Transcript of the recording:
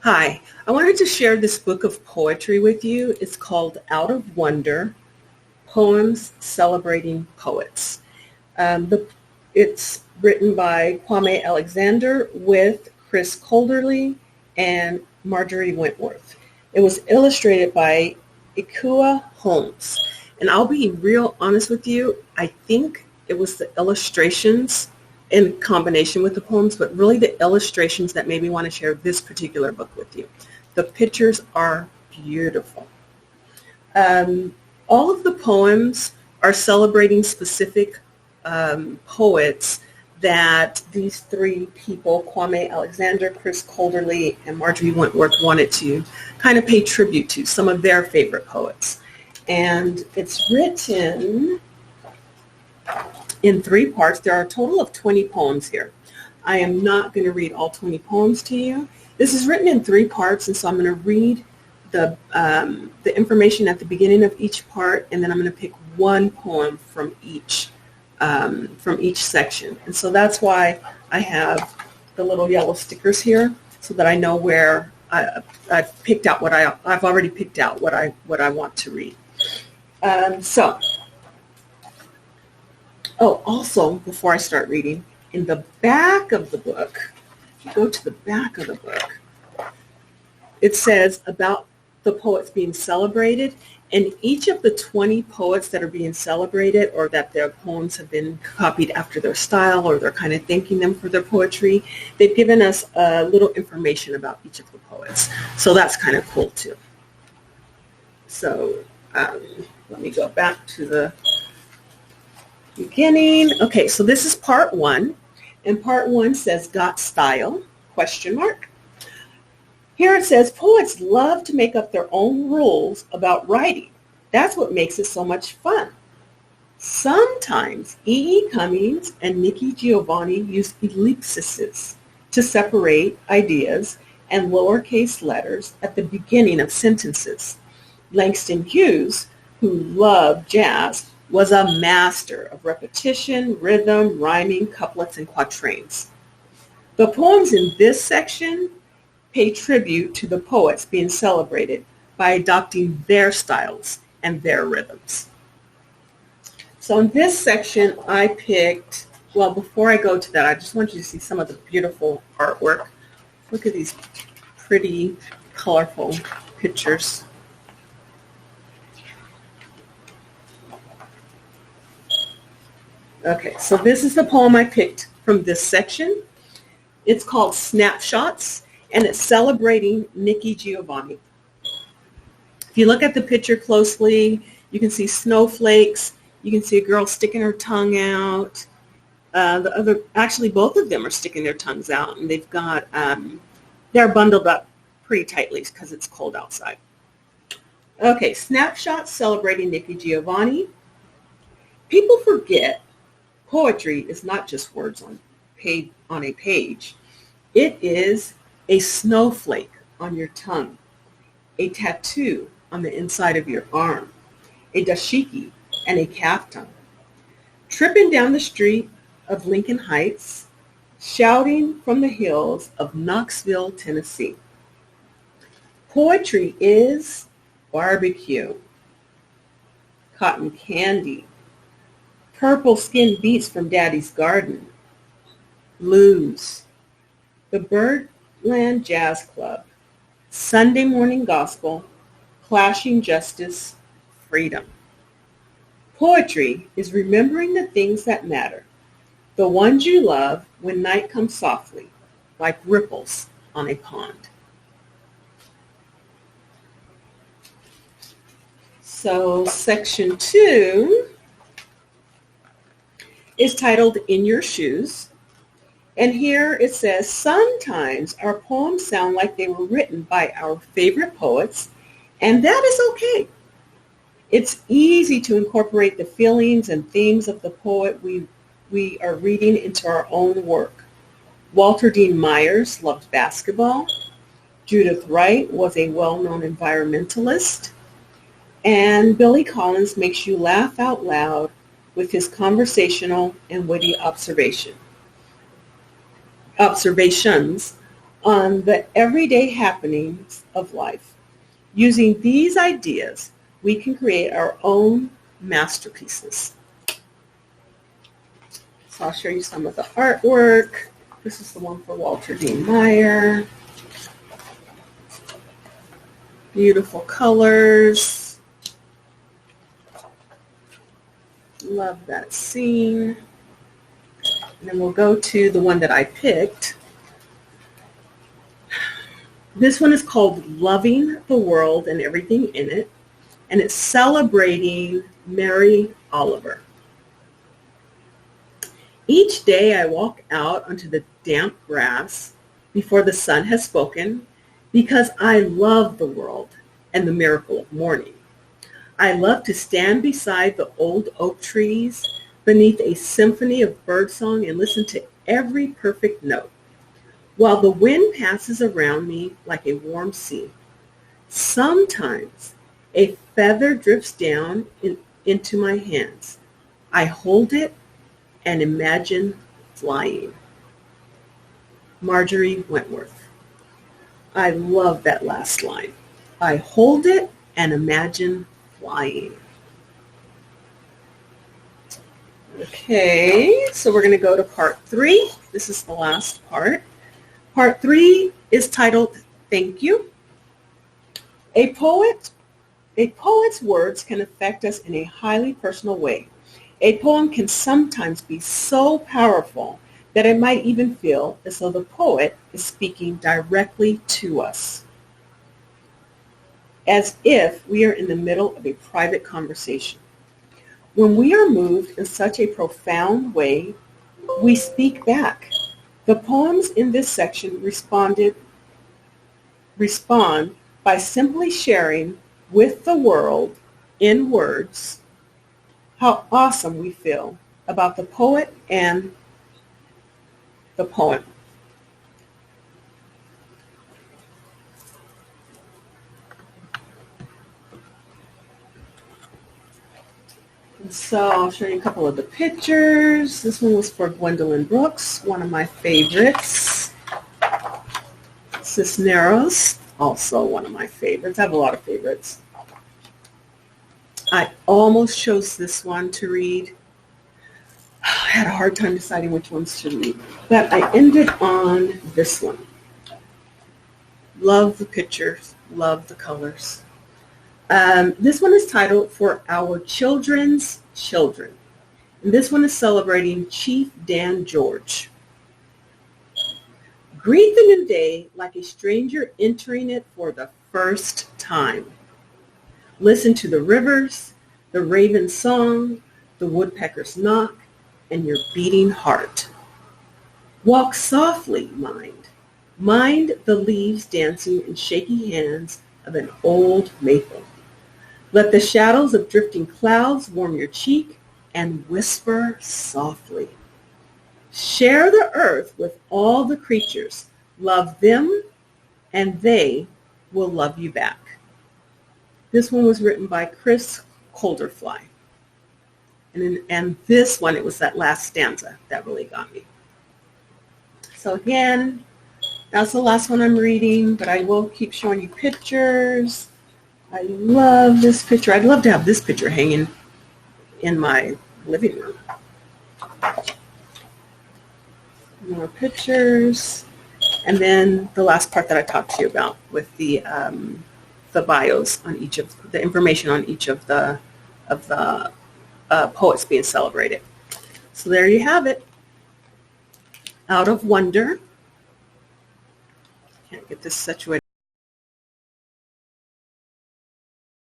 Hi, I wanted to share this book of poetry with you. It's called Out of Wonder, Poems Celebrating Poets. It's written by Kwame Alexander with Chris Colderly and Marjorie Wentworth. It was illustrated by Ikua Holmes. And I'll be real honest with you, I think it was the illustrations in combination with the poems, but really the illustrations that made me want to share this particular book with you. The pictures are beautiful. All of the poems are celebrating specific poets that these three people, Kwame Alexander, Chris Colderly, and Marjorie Wentworth, wanted to kind of pay tribute to some of their favorite poets. And it's written in three parts. There are a total of 20 poems here. I am not going to read all 20 poems to you. This is written in three parts, and so I'm going to read the information at the beginning of each part, and then I'm going to pick one poem from each section. And so that's why I have the little yellow stickers here, so that I know where I've picked out I've already picked out what I want to read. Also, before I start reading, in the back of the book, if you go to the back of the book, it says about the poets being celebrated, and each of the 20 poets that are being celebrated, or that their poems have been copied after their style, or they're kind of thanking them for their poetry, they've given us a little information about each of the poets. So that's kind of cool too. So let me go back to the beginning. Okay, so this is part one, and part one says "Got style?" ? Here it says, poets love to make up their own rules about writing. That's what makes it so much fun. Sometimes E. E. Cummings and Nikki Giovanni use ellipses to separate ideas and lowercase letters at the beginning of sentences. Langston Hughes, who loved jazz, was a master of repetition, rhythm, rhyming, couplets, and quatrains. The poems in this section pay tribute to the poets being celebrated by adopting their styles and their rhythms. So in this section, I picked, well, before I go to that, I just want you to see some of the beautiful artwork. Look at these pretty, colorful pictures. Okay, so this is the poem I picked from this section. It's called Snapshots, and it's celebrating Nikki Giovanni. If you look at the picture closely, you can see snowflakes. You can see a girl sticking her tongue out. Actually, both of them are sticking their tongues out, and they've got, they're bundled up pretty tightly because it's cold outside. Okay, Snapshots celebrating Nikki Giovanni. People forget poetry is not just words on a page. It is a snowflake on your tongue, a tattoo on the inside of your arm, a dashiki and a kaftan. Tripping down the street of Lincoln Heights, shouting from the hills of Knoxville, Tennessee. Poetry is barbecue, cotton candy, purple skin beats from Daddy's garden, blues, the Birdland Jazz Club, Sunday morning gospel, clashing justice, freedom. Poetry is remembering the things that matter, the ones you love when night comes softly, like ripples on a pond. So section 2 is titled In Your Shoes. And here it says, sometimes our poems sound like they were written by our favorite poets, and that is okay. It's easy to incorporate the feelings and themes of the poet we are reading into our own work. Walter Dean Myers loved basketball. Judith Wright was a well-known environmentalist. And Billy Collins makes you laugh out loud with his conversational and witty observations on the everyday happenings of life. Using these ideas, we can create our own masterpieces. So I'll show you some of the artwork. This is the one for Walter Dean Meyer. Beautiful colors. Love that scene. And then we'll go to the one that I picked. This one is called Loving the World and Everything in It, and it's celebrating Mary Oliver. Each day I walk out onto the damp grass before the sun has spoken because I love the world and the miracle of morning. I love to stand beside the old oak trees beneath a symphony of birdsong and listen to every perfect note, while the wind passes around me like a warm sea. Sometimes a feather drifts down into my hands. I hold it and imagine flying. Marjorie Wentworth. I love that last line. I hold it and imagine flying. Okay, so we're going to go to part 3. This is the last part. Part 3 is titled Thank You. A poet's words can affect us in a highly personal way. A poem can sometimes be so powerful that it might even feel as though the poet is speaking directly to us, as if we are in the middle of a private conversation. When we are moved in such a profound way, we speak back. The poems in this section respond by simply sharing with the world in words how awesome we feel about the poet and the poem. And so I'll show you a couple of the pictures. This one was for Gwendolyn Brooks, one of my favorites. Cisneros, also one of my favorites. I have a lot of favorites. I almost chose this one to read. I had a hard time deciding which ones to read, but I ended on this one. Love the pictures, love the colors. This one is titled For Our Children's Children. And this one is celebrating Chief Dan George. Greet the new day like a stranger entering it for the first time. Listen to the rivers, the raven's song, the woodpecker's knock, and your beating heart. Walk softly, mind. Mind the leaves dancing in shaky hands of an old maple. Let the shadows of drifting clouds warm your cheek and whisper softly. Share the earth with all the creatures. Love them, and they will love you back. This one was written by Chris Colderfly. And this one, it was that last stanza that really got me. So again, that's the last one I'm reading, but I will keep showing you pictures. I love this picture. I'd love to have this picture hanging in my living room. More pictures. And then the last part that I talked to you about with the bios on each of the information on each of the poets being celebrated. So there you have it. Out of Wonder. Can't get this situated.